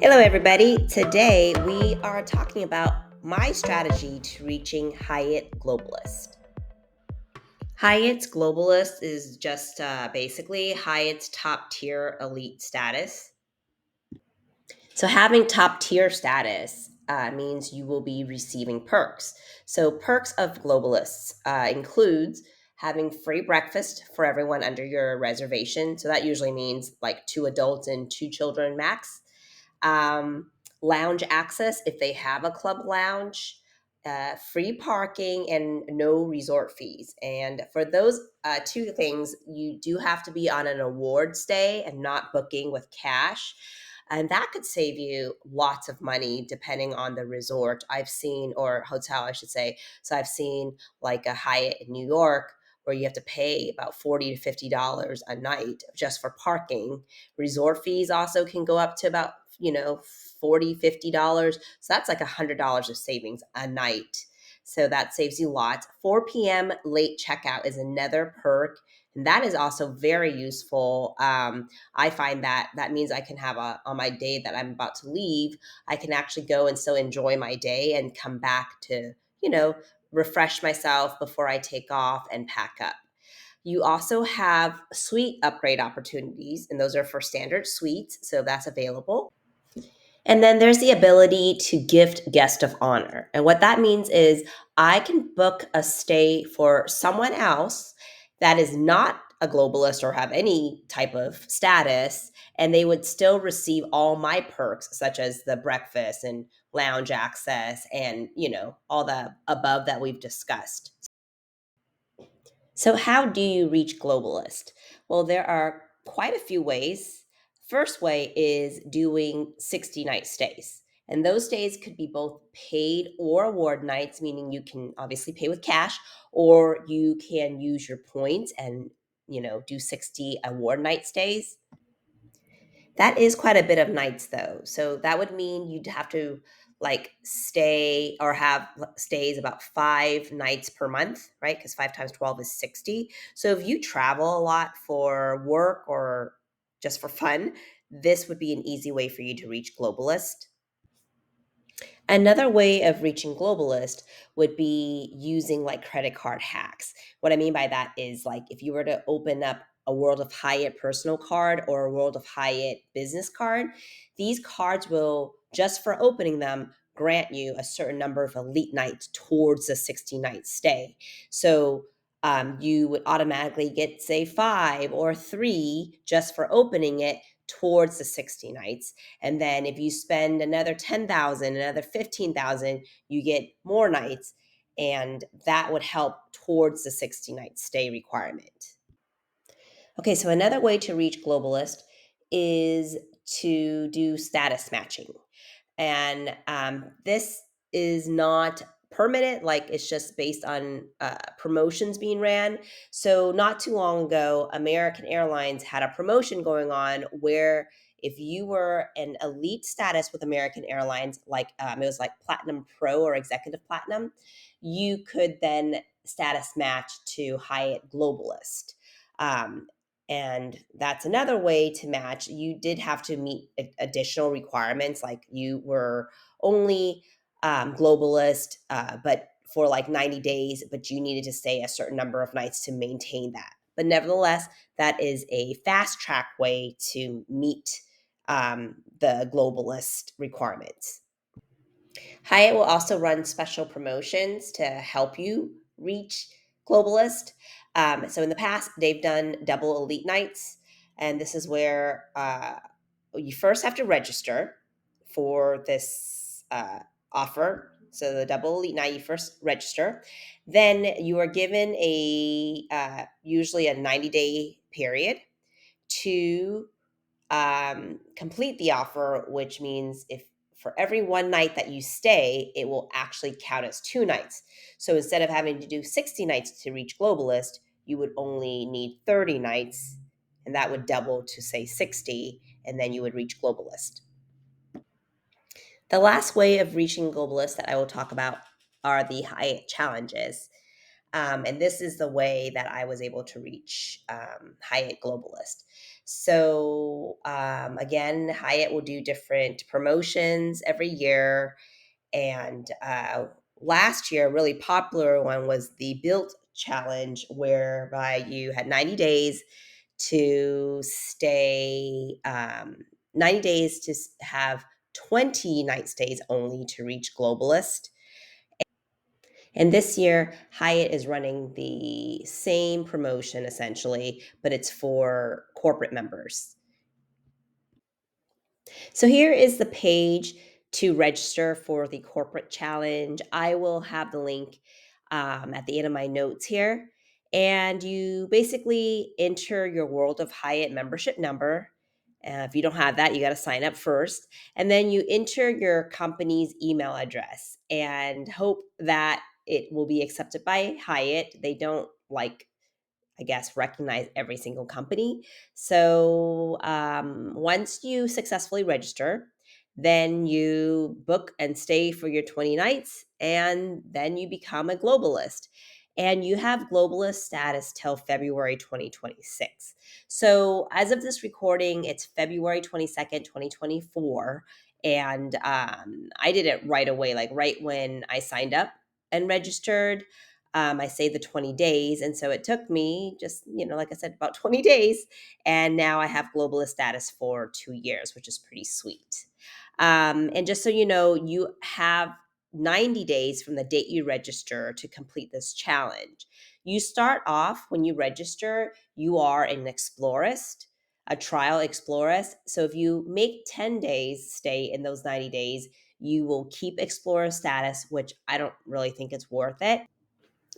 Hello, everybody. Today we are talking about my strategy to reaching Hyatt Globalist. Hyatt's Globalist is just basically Hyatt's top tier elite status. So, having top tier status means you will be receiving perks. So, perks of Globalists includes having free breakfast for everyone under your reservation. So, that usually means like two adults and two children max. um, Lounge access if they have a club lounge, free parking, and no resort fees. And for those two things, you do have to be on an award stay and not booking with cash. And that could save you lots of money depending on the resort I've seen, or hotel, I should say. So I've seen like a Hyatt in New York where you have to pay about $40 to $50 a night just for parking. Resort fees also can go up to about, $40 to $50. So that's like $100 of savings a night. So that saves you lots. 4 p.m. late checkout is another perk. And that is also very useful. I find that means I can have on my day that I'm about to leave, I can actually go and still enjoy my day and come back to, you know, refresh myself before I take off and pack up. You also have suite upgrade opportunities, and those are for standard suites, so that's available. And then there's the ability to gift guest of honor. And what that means is I can book a stay for someone else that is not a globalist or have any type of status, and they would still receive all my perks, such as the breakfast and lounge access and, all the above that we've discussed. So, how do you reach globalist? Well, there are quite a few ways. First way is doing 60-night stays. And those stays could be both paid or award nights, meaning you can obviously pay with cash, or you can use your points and, do 60 award night stays. That is quite a bit of nights though. So that would mean you'd have to like stay or have stays about 5 nights per month, right? Because 5 times 12 is 60. So if you travel a lot for work or just for fun, this would be an easy way for you to reach globalist. Another way of reaching globalist would be using like credit card hacks. What I mean by that is like if you were to open up a World of Hyatt personal card or a World of Hyatt business card, these cards will, just for opening them, grant you a certain number of elite nights towards the 60-night stay. So you would automatically get, say, 5 or 3 just for opening it towards the 60 nights. And then if you spend another 10,000, another 15,000, you get more nights, and that would help towards the 60-night stay requirement. Okay, so another way to reach globalist is to do status matching. And this is not permanent, like it's just based on promotions being ran. So not too long ago, American Airlines had a promotion going on where if you were an elite status with American Airlines, like it was like platinum pro or executive platinum, you could then status match to Hyatt Globalist. um, and that's another way to match. You did have to meet additional requirements, like you were only globalist, but for like 90 days, but you needed to stay a certain number of nights to maintain that. But nevertheless, that is a fast track way to meet the globalist requirements. Hyatt will also run special promotions to help you reach globalist. So in the past, they've done double elite nights, and this is where you first have to register for this offer. So the double elite night, you first register, then you are given a usually a 90-day period to complete the offer, which means if for every one night that you stay, it will actually count as 2 nights. So instead of having to do 60 nights to reach globalist, you would only need 30 nights, and that would double to say 60, and then you would reach globalist. The last way of reaching globalist that I will talk about are the Hyatt challenges. And this is the way that I was able to reach Hyatt Globalist. So, again, Hyatt will do different promotions every year. And last year, a really popular one was the Built Challenge, whereby you had 90 days to stay, 90 days to have 20 night stays only to reach Globalist. And this year, Hyatt is running the same promotion essentially, but it's for corporate members. So here is the page to register for the corporate challenge. I will have the link at the end of my notes here. And you basically enter your World of Hyatt membership number. If you don't have that, you got to sign up first. And then you enter your company's email address and hope that it will be accepted by Hyatt. They don't like, I guess, recognize every single company. So once you successfully register, then you book and stay for your 20 nights, and then you become a globalist. And you have globalist status till February 2026. So as of this recording, it's February 22nd, 2024. And I did it right away, like right when I signed up and registered. I say the 20 days. And so it took me just, like I said, about 20 days. And now I have globalist status for 2 years, which is pretty sweet. And just so you know, you have 90 days from the date you register to complete this challenge. You start off when you register, you are an explorist, a trial explorist. So if you make 10 days stay in those 90 days, you will keep explorer status, which I don't really think it's worth it.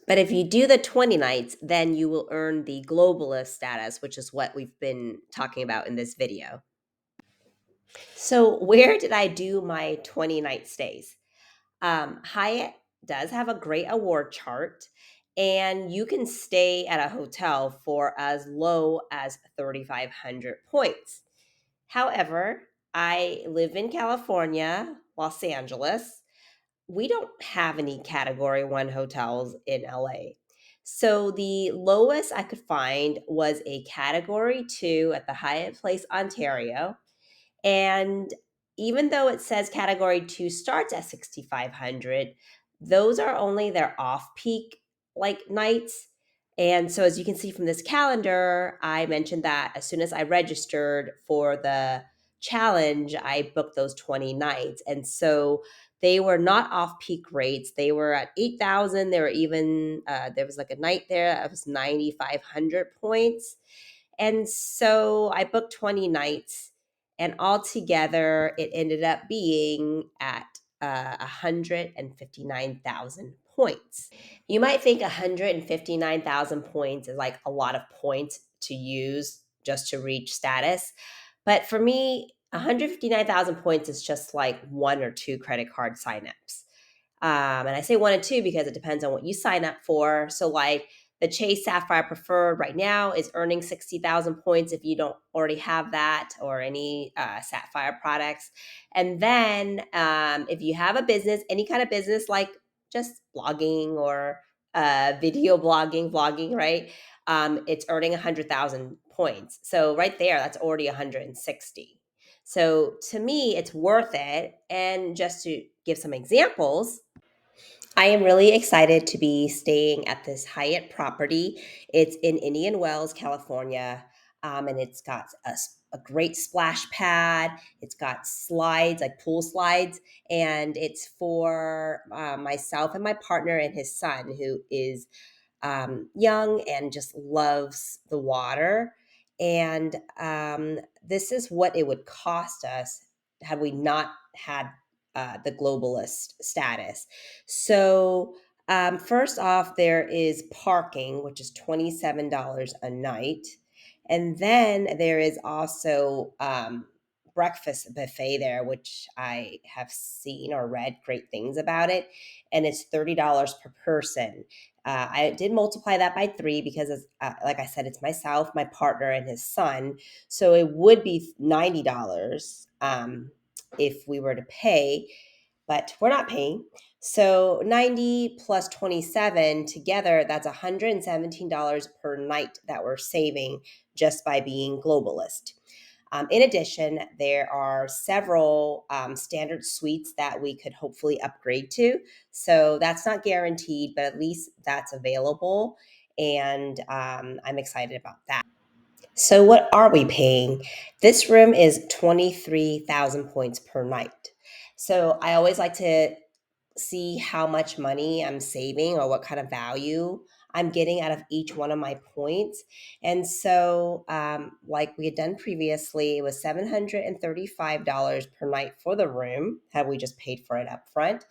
But if you do the 20 nights, then you will earn the globalist status, which is what we've been talking about in this video. So, where did I do my 20 night stays? Hyatt does have a great award chart, and you can stay at a hotel for as low as 3,500 points. However, I live in California, Los Angeles. We don't have any category 1 hotels in LA. So the lowest I could find was a category 2 at the Hyatt Place, Ontario. And even though it says category 2 starts at 6,500, those are only their off-peak like nights. And so as you can see from this calendar, I mentioned that as soon as I registered for the challenge, I booked those 20 nights. And so they were not off-peak rates. They were at 8,000. There were even there was like a night there that was 9,500 points. And so I booked 20 nights, and altogether it ended up being at 159,000 points. You might think 159,000 points is like a lot of points to use just to reach status. But for me, 159,000 points is just like 1 or 2 credit card signups. And I say 1 and 2 because it depends on what you sign up for. So, like the Chase Sapphire Preferred right now is earning 60,000 points if you don't already have that or any Sapphire products. And then if you have a business, any kind of business like just blogging or video vlogging, right? It's earning 100,000 points. So, right there, that's already 160. So, to me, it's worth it. And just to give some examples, I am really excited to be staying at this Hyatt property. It's in Indian Wells, California, and it's got a great splash pad. It's got slides, like pool slides, and it's for myself and my partner and his son, who is young and just loves the water. And this is what it would cost us had we not had the globalist status. So, first off, there is parking, which is $27 a night. And then there is also breakfast buffet there, which I have seen or read great things about it. And it's $30 per person. I did multiply that by 3 because, like I said, it's myself, my partner, and his son. So it would be $90 if we were to pay, but we're not paying. So 90 plus 27 together, that's $117 per night that we're saving just by being globalist. In addition, there are several standard suites that we could hopefully upgrade to. So that's not guaranteed, but at least that's available. And I'm excited about that. So, what are we paying? This room is 23,000 points per night. So, I always like to see how much money I'm saving or what kind of value I'm getting out of each one of my points. And so, like we had done previously, it was $735 per night for the room, had we just paid for it up front,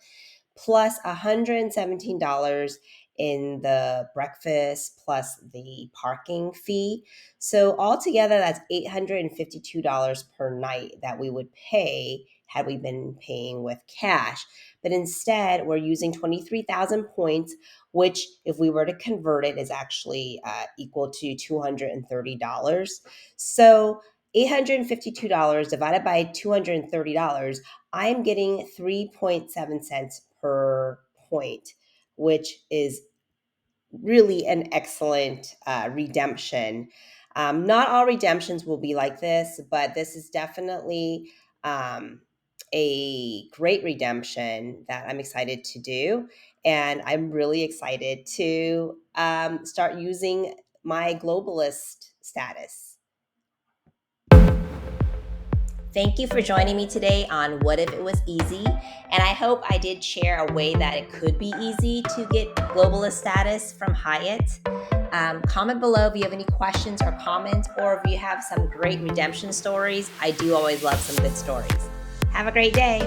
plus $117 in the breakfast plus the parking fee. So altogether, that's $852 per night that we would pay had we been paying with cash. But instead, we're using 23,000 points, which, if we were to convert it, is actually equal to $230. So $852 divided by $230, I'm getting 3.7 cents per point, which is really an excellent redemption. Not all redemptions will be like this, but this is definitely a great redemption that I'm excited to do. And I'm really excited to start using my globalist status. Thank you for joining me today on What If It Was Easy? And I hope I did share a way that it could be easy to get globalist status from Hyatt. Comment below if you have any questions or comments, or if you have some great redemption stories. I do always love some good stories. Have a great day.